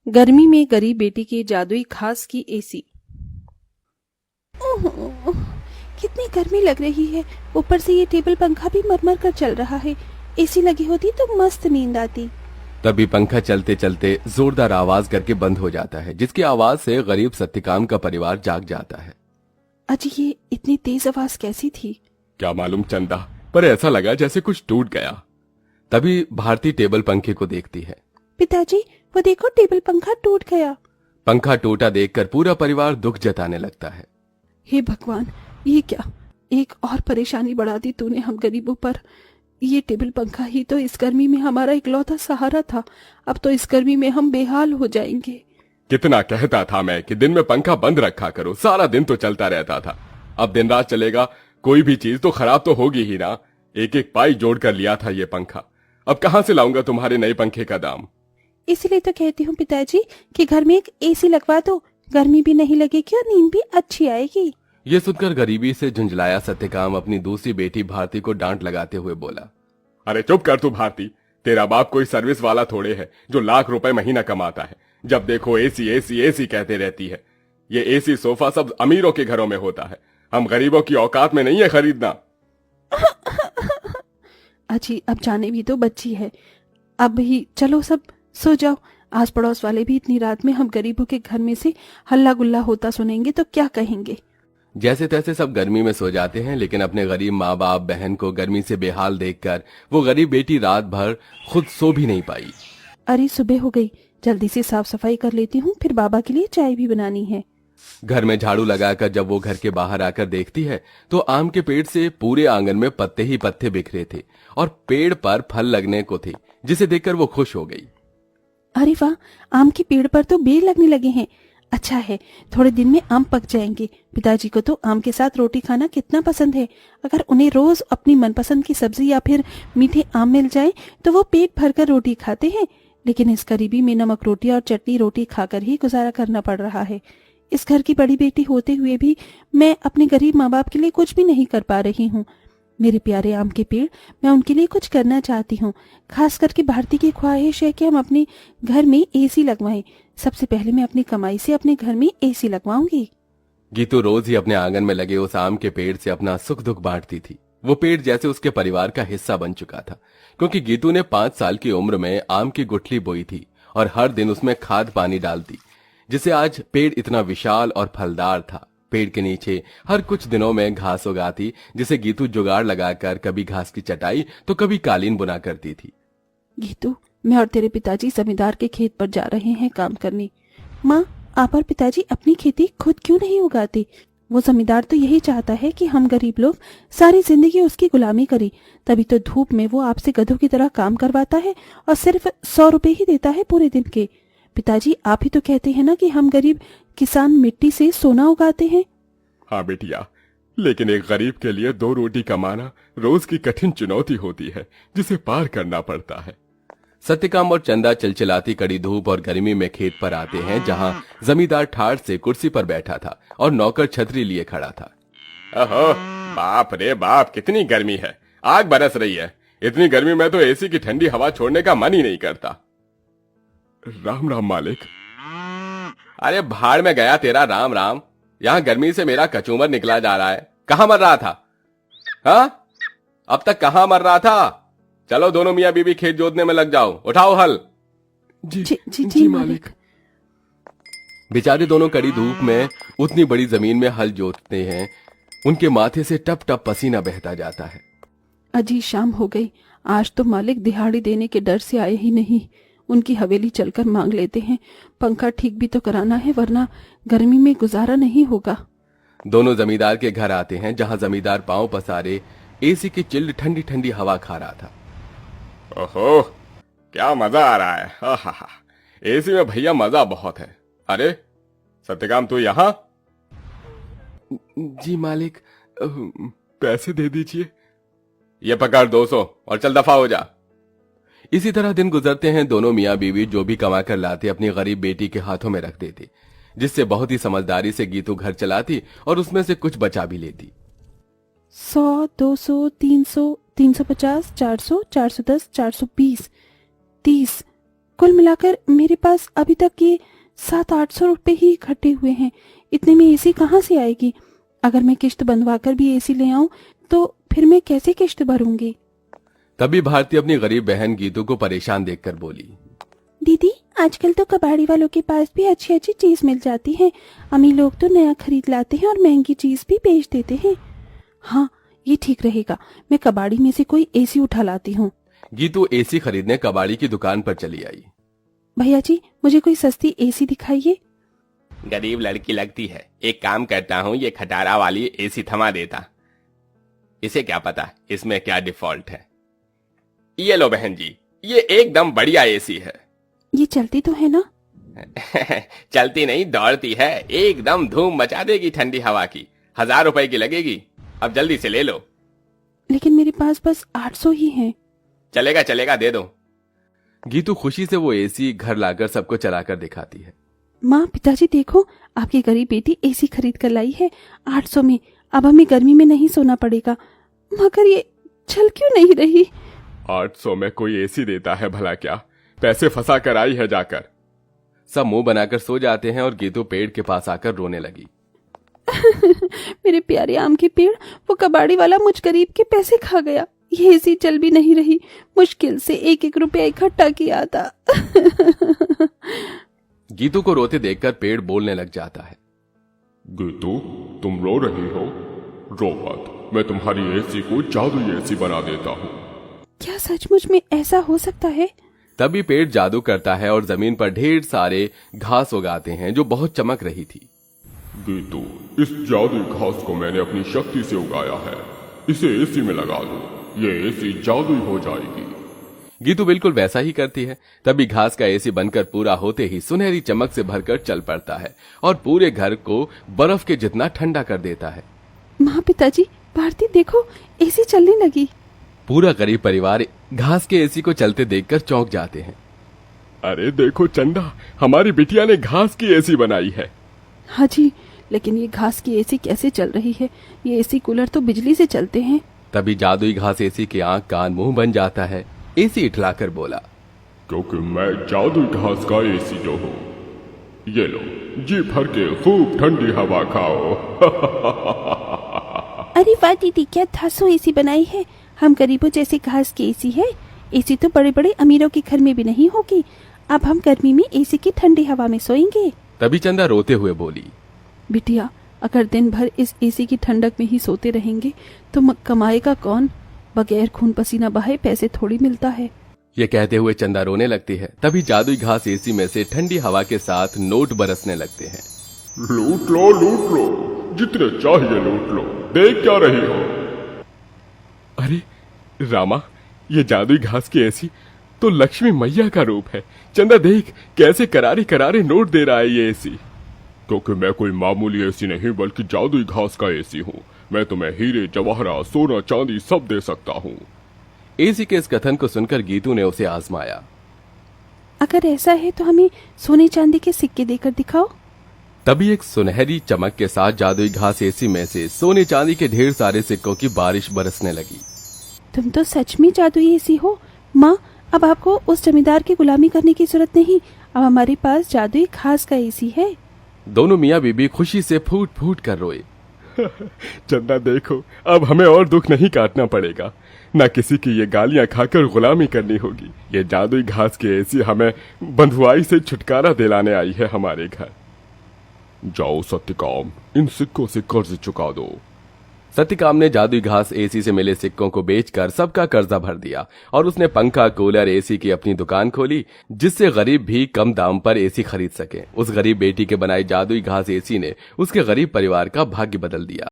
गर्मी में गरीब बेटी की जादुई खास की एसी। ओह, कितनी गर्मी लग रही है। ऊपर से ये टेबल पंखा भी मरमर कर चल रहा है। एसी लगी होती तो मस्त नींद आती। तभी पंखा चलते चलते जोरदार आवाज करके बंद हो जाता है, जिसकी आवाज से गरीब सत्यकाम का परिवार जाग जाता है। अजी, ये इतनी तेज आवाज कैसी थी? क्या मालूम चंदा, पर ऐसा लगा जैसे कुछ टूट गया। तभी भारती टेबल पंखे को देखती है। पिताजी, वो देखो, टेबल पंखा टूट गया। पंखा टूटा देखकर पूरा परिवार दुख जताने लगता है। हे भगवान, ये क्या, एक और परेशानी बढ़ा दी तूने हम गरीबों पर। ये टेबल पंखा ही तो इस गर्मी में हमारा इकलौता सहारा था। अब तो इस गर्मी में हम बेहाल हो जाएंगे। कितना कहता था मैं कि दिन में पंखा बंद रखा करो, सारा दिन तो चलता रहता था। अब दिन रात चलेगा, कोई भी चीज तो खराब तो होगी ही ना। एक एक पाई जोड़ कर लिया था ये पंखा, अब कहां से लाऊंगा तुम्हारे नए पंखे का दाम। इसीलिए तो कहती हूँ पिताजी कि घर में एक एसी लगवा दो। गर्मी भी नहीं लगेगी और नींद भी अच्छी आएगी। ये सुनकर गरीबी से झुंझलाया सत्यकाम अपनी दूसरी बेटी भारती को डांट लगाते हुए बोला, अरे चुप कर तू भारती, तेरा बाप कोई सर्विस वाला थोड़े है जो लाख रुपए महीना कमाता है। जब देखो एसी एसी एसी कहते रहती है। ये एसी सोफा सब अमीरों के घरों में होता है, हम गरीबों की औकात में नहीं है खरीदना। अजी, अब जाने भी तो बच्ची है। अब ही चलो सब सो जाओ। आस पड़ोस वाले भी इतनी रात में हम गरीबों के घर में से हल्ला गुल्ला होता सुनेंगे तो क्या कहेंगे। जैसे तैसे सब गर्मी में सो जाते हैं, लेकिन अपने गरीब माँ बाप बहन को गर्मी से बेहाल देखकर वो गरीब बेटी रात भर खुद सो भी नहीं पाई। अरे सुबह हो गई, जल्दी से साफ सफाई कर लेती हूँ, फिर बाबा के लिए चाय भी बनानी है। घर में झाड़ू लगाकर जब वो घर के बाहर आकर देखती है तो आम के पेड़ से पूरे आंगन में पत्ते ही पत्ते बिखरे थे और पेड़ पर फल लगने को थे, जिसे देखकर वो खुश हो गई। अरे वाह, आम के पेड़ पर तो बेर लगने लगे हैं। अच्छा है, थोड़े दिन में आम पक जाएंगे। पिताजी को तो आम के साथ रोटी खाना कितना पसंद है। अगर उन्हें रोज अपनी मनपसंद की सब्जी या फिर मीठे आम मिल जाए तो वो पेट भरकर रोटी खाते हैं। लेकिन इस गरीबी में नमक रोटी और चटनी रोटी खाकर ही गुजारा करना पड़ रहा है। इस घर की बड़ी बेटी होते हुए भी मैं अपने गरीब माँ बाप के लिए कुछ भी नहीं कर पा रही हूँ। मेरे प्यारे आम के पेड़, मैं उनके लिए कुछ करना चाहती हूँ। खास करके भारती की ख्वाहिश है कि हम अपने घर में एसी लगवाएं। सबसे पहले मैं अपनी कमाई से अपने घर में एसी लगवाऊंगी। गीतू रोज ही अपने आंगन में लगे उस आम के पेड़ से अपना सुख दुख बांटती थी। वो पेड़ जैसे उसके परिवार का हिस्सा बन चुका था, क्योंकि गीतू ने 5 साल की उम्र में आम की गुठली बोई थी और हर दिन उसमें खाद पानी डालती, जिससे आज पेड़ इतना विशाल और फलदार था। पेड़ के नीचे हर कुछ दिनों में घास उगाती, जिसे गीतू जुगाड़ लगाकर कभी घास की चटाई तो कभी कालीन बुना करती थी। गीतू, मैं और तेरे पिताजी जमींदार के खेत पर जा रहे हैं काम करने। माँ, आप और पिताजी अपनी खेती खुद क्यों नहीं उगाते? वो जमींदार तो यही चाहता है कि हम गरीब लोग सारी जिंदगी उसकी गुलामी करें। तभी तो धूप में वो आपसे गधों की तरह काम करवाता है और सिर्फ 100 रुपए ही देता है पूरे दिन के। पिताजी, आप ही तो कहते हैं ना कि हम गरीब किसान मिट्टी से सोना उगाते हैं। हाँ बेटिया, लेकिन एक गरीब के लिए 2 रोटी कमाना रोज की कठिन चुनौती होती है, जिसे पार करना पड़ता है। सत्यकाम और चंदा चिलचिलाती कड़ी धूप और गर्मी में खेत पर आते हैं, जहां जमींदार ठाठ से कुर्सी पर बैठा था और नौकर छतरी लिए खड़ा था। ओहो, बाप रे बाप, कितनी गर्मी है, आग बरस रही है। इतनी गर्मी में तो एसी की ठंडी हवा छोड़ने का मन ही नहीं करता। राम राम मालिक। अरे भाड़ में गया तेरा राम राम, यहाँ गर्मी से मेरा कचूमर निकला जा रहा है। कहाँ मर रहा था? हाँ, अब तक कहाँ मर रहा था? चलो दोनों मियाँ बीबी खेत जोतने में लग जाओ, उठाओ हल। जी मालिक। बेचारे दोनों कड़ी धूप में उतनी बड़ी जमीन में हल जोतते हैं, उनके माथे से टप टप पसीना बहता जाता है। अजी, शाम हो गई। आज तो मालिक दिहाड़ी देने के डर से आए ही नहीं। उनकी हवेली चलकर मांग लेते हैं। पंखा ठीक भी तो कराना है, वरना गर्मी में गुजारा नहीं होगा। दोनों जमींदार के घर आते हैं, जहां जमींदार पांव पसारे एसी की चिल्ड ठंडी ठंडी हवा खा रहा था। ओहो, क्या मजा आ रहा है। हा, एसी में भैया मजा बहुत है। अरे सत्यकाम, तू यहाँ? जी मालिक, पैसे दे दीजिए। ये पकड़ 200 और चल दफा हो जा। इसी तरह दिन गुजरते हैं। दोनों मियाँ बीवी जो भी कमा कर लाते अपनी गरीब बेटी के हाथों में रख देते, जिससे बहुत ही समझदारी से गीतू घर चलाती और उसमें से कुछ बचा भी लेती। 100, 200, 300, 350, 400, 410, 420, 30। कुल मिलाकर मेरे पास अभी तक ये 700-800 रुपए ही इकट्ठे हुए हैं। इतने में एसी कहाँ से आएगी? अगर मैं किश्त बंधवाकर भी एसी ले आऊं तो फिर मैं कैसे किश्त भरूंगी? तभी भारती अपनी गरीब बहन गीतू को परेशान देखकर बोली, दीदी, आजकल तो कबाड़ी वालों के पास भी अच्छी अच्छी चीज मिल जाती है। अमीर लोग तो नया खरीद लाते हैं और महंगी चीज भी बेच देते हैं। हाँ, ये ठीक रहेगा। मैं कबाड़ी में से कोई एसी उठा लाती हूँ। गीतू एसी खरीदने कबाड़ी की दुकान पर चली आई। भैया जी, मुझे कोई सस्ती एसी दिखाइए। गरीब लड़की लगती है, एक काम करता हूँ, ये खटारा वाली एसी थमा देता। इसे क्या पता इसमें क्या डिफॉल्ट है। ये लो बहन जी, ये एकदम बढ़िया एसी है। ये चलती तो है ना? चलती नहीं, दौड़ती है। एकदम धूम मचा देगी ठंडी हवा की। 1000 रुपए की लगेगी। अब जल्दी से ले लो। लेकिन मेरे पास बस 800 ही हैं। चलेगा चलेगा, दे दो। गीतू खुशी से वो एसी घर लाकर सबको चलाकर दिखाती है। माँ, पिताजी देखो, आपकी गरीब बेटी एसी खरीद कर लाई है 800 में। अब हमें गर्मी में नहीं सोना पड़ेगा। मगर ये चल क्यों नहीं रही? 800 में कोई एसी देता है भला क्या? पैसे फंसा कर आई है जाकर। सब मुंह बनाकर सो जाते हैं और गीतू पेड़ के पास आकर रोने लगी। मेरे प्यारे आम के पेड़, वो कबाड़ी वाला मुझ गरीब के पैसे खा गया। ये एसी चल भी नहीं रही। मुश्किल से 1-1 रुपया इकट्ठा किया था। गीतू को रोते देखकर पेड़ बोलने लग जाता है। गीतू, तुम रो रही हो? रो मत, मैं तुम्हारी एसी को जादुई एसी बना देता हूँ। क्या सचमुच में ऐसा हो सकता है? तभी पेड़ जादू करता है और जमीन पर ढेर सारे घास उगाते हैं जो बहुत चमक रही थी। गीतू, इस जादुई घास को मैंने अपनी शक्ति से उगाया है। इसे एसी में लगा दो, ये एसी जादुई हो जाएगी। गीतू बिल्कुल वैसा ही करती है। तभी घास का एसी बनकर पूरा होते ही सुनहरी चमक से भरकर चल पड़ता है और पूरे घर को बर्फ के जितना ठंडा कर देता है। माँ, पिताजी, भारती देखो, एसी चलने लगी। पूरा गरीब परिवार घास के एसी को चलते देखकर चौंक जाते हैं। अरे देखो चंदा, हमारी बिटिया ने घास की एसी बनाई है। हाँ जी, लेकिन ये घास की एसी कैसे चल रही है? ये एसी कूलर तो बिजली से चलते हैं। तभी जादुई घास एसी के आंख कान मुंह बन जाता है। एसी इठलाकर बोला, क्योंकि मैं जादुई घास का एसी जो हूँ। ये लो, जी भर के खूब ठंडी हवा खाओ। अरे वाह दीदी, क्या धांसू एसी बनाई है। हम गरीबों जैसे घास की एसी है। एसी तो बड़े बड़े अमीरों के घर में भी नहीं होगी। अब हम गर्मी में एसी की ठंडी हवा में सोएंगे। तभी चंदा रोते हुए बोली, बिटिया, अगर दिन भर इस एसी की ठंडक में ही सोते रहेंगे तो कमाएगा कौन? बगैर खून पसीना बहाए पैसे थोड़ी मिलता है। ये कहते हुए चंदा रोने लगती है। तभी जादुई घास एसी में से ठंडी हवा के साथ नोट बरसने लगते हैं। लूट लो, लूट लो, जितने चाहिए लूट लो। देख क्या रही हो? अरे रामा, ये जादुई घास की एसी तो लक्ष्मी मैया का रूप है। चंदा देख, कैसे करारे करारे नोट दे रहा है ये एसी। क्योंकि मैं कोई मामूली एसी नहीं बल्कि जादुई घास का एसी हूँ। मैं तुम्हें हीरे जवाहरात सोना चांदी सब दे सकता हूँ। एसी के इस कथन को सुनकर गीतू ने उसे आजमाया। अगर ऐसा है तो हमें सोने चांदी के सिक्के देकर दिखाओ। तभी एक सुनहरी चमक के साथ जादुई घास एसी में से सोने चांदी के ढेर सारे सिक्कों की बारिश बरसने लगी। तुम तो सच में जादुई एसी हो। माँ, अब आपको उस जमींदार की गुलामी करने की जरूरत नहीं। अब हमारे पास जादुई घास का एसी है। दोनों मियाँ बीबी खुशी से फूट फूट कर रोए। चंदा देखो, अब हमें और दुख नहीं काटना पड़ेगा। ना किसी की ये गालियां खाकर गुलामी करनी होगी। ये जादुई घास की एसी हमें बंधुआई से छुटकारा दिलाने आई है हमारे घर। जाओ सत्यकाम, इन सिक्कों से कर्ज चुका दो। सत्यकाम ने जादुई घास एसी से मिले सिक्कों को बेचकर सबका कर्जा भर दिया और उसने पंखा, कूलर, एसी की अपनी दुकान खोली, जिससे गरीब भी कम दाम पर एसी खरीद सके। उस गरीब बेटी के बनाई जादुई घास एसी ने उसके गरीब परिवार का भाग्य बदल दिया।